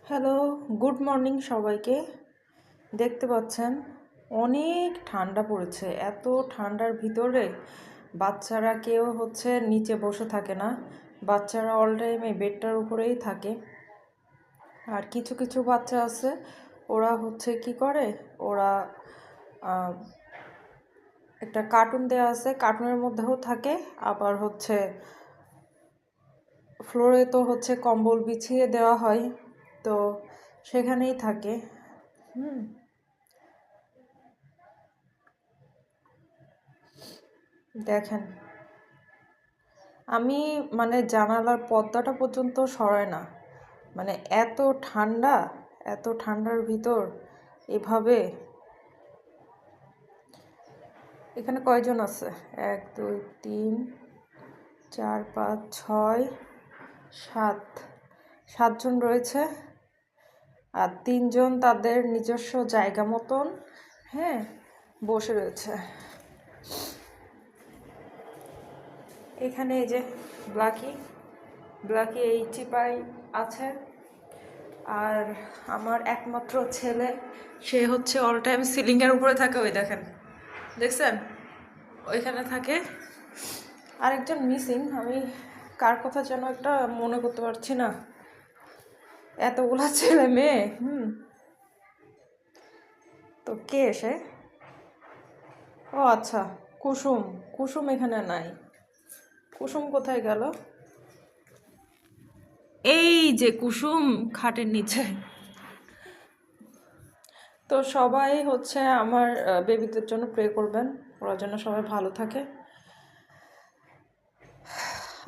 Hello, good morning সবাইকে। দেখতে পাচ্ছেন অনেক ঠান্ডা পড়েছে। এত ঠান্ডার ভিতরে বাচ্চারা কেউ নিচে বসে থাকে না। বাচ্চারা অল টাইম এই বেডটার উপরেই থাকে। আর কিছু কিছু বাচ্চা আছে, ওরা কি করে, ওরা একটা কার্টুন দেওয়া আছে, কার্টুনের মধ্যেও থাকে, আবার ফ্লোরে তো কম্বল বিছিয়ে দেওয়া হয়, তো সেখানেই থাকে। দেখেন, আমি জানালার পর্দাটা পর্যন্ত সরাই না, এত ঠান্ডা, এত ঠান্ডার ভিতর এভাবে। এখানে কয়জন আছে? 1 2 3 4 5 6 7 7জন রয়েছে। আর 3জন তাদের নিজস্ব জায়গা মতন বসে রয়েছে। এখানে এই যে ব্লাকি এই চিপাই আছে। আর আমার একমাত্র ছেলে, সে অল টাইম সিলিংয়ের উপরে থাকে। ওই দেখছেন, ওইখানে থাকে। আরেকজন মিসিং, আমি কার কথা যেন একটা মনে করতে পারছি না। এতগুলা ছেলে মেয়ে, তো কে এসে? ও আচ্ছা, কুসুম এখানে নাই। কুসুম কোথায় গেল? এই যে কুসুম খাটের নিচে। তো সবাই আমার বেবিদের জন্য প্রে করবেন, ওরা যেন সবাই ভালো থাকে।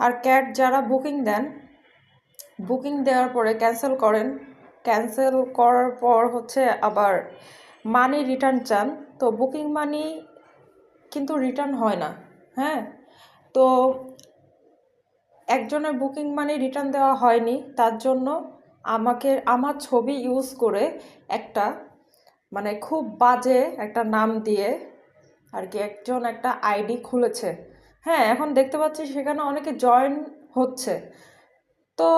আর ক্যাট যারা বুকিং দেওয়ার পরে ক্যান্সেল করেন, ক্যান্সেল করার পর আবার মানি রিটার্ন চান, তো বুকিং মানি কিন্তু রিটার্ন হয় না। তো একজনের বুকিং মানি রিটার্ন দেওয়া হয়নি, তার জন্য আমার ছবি ইউজ করে একটা খুব বাজে একটা নাম দিয়ে আর কি একজন একটা আইডি খুলেছে। এখন দেখতে পাচ্ছি সেখানে অনেকে জয়েন হচ্ছে। তো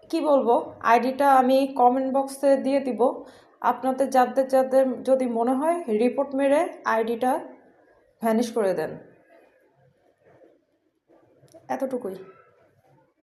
কি বলবো, আইডিটা আমি কমেন্ট বক্সে দিয়ে দিব। আপনাদের যাদের যাদের যদি মনে হয়, রিপোর্ট মেরে আইডিটা ভ্যানিশ করে দেন। এতটুকুই।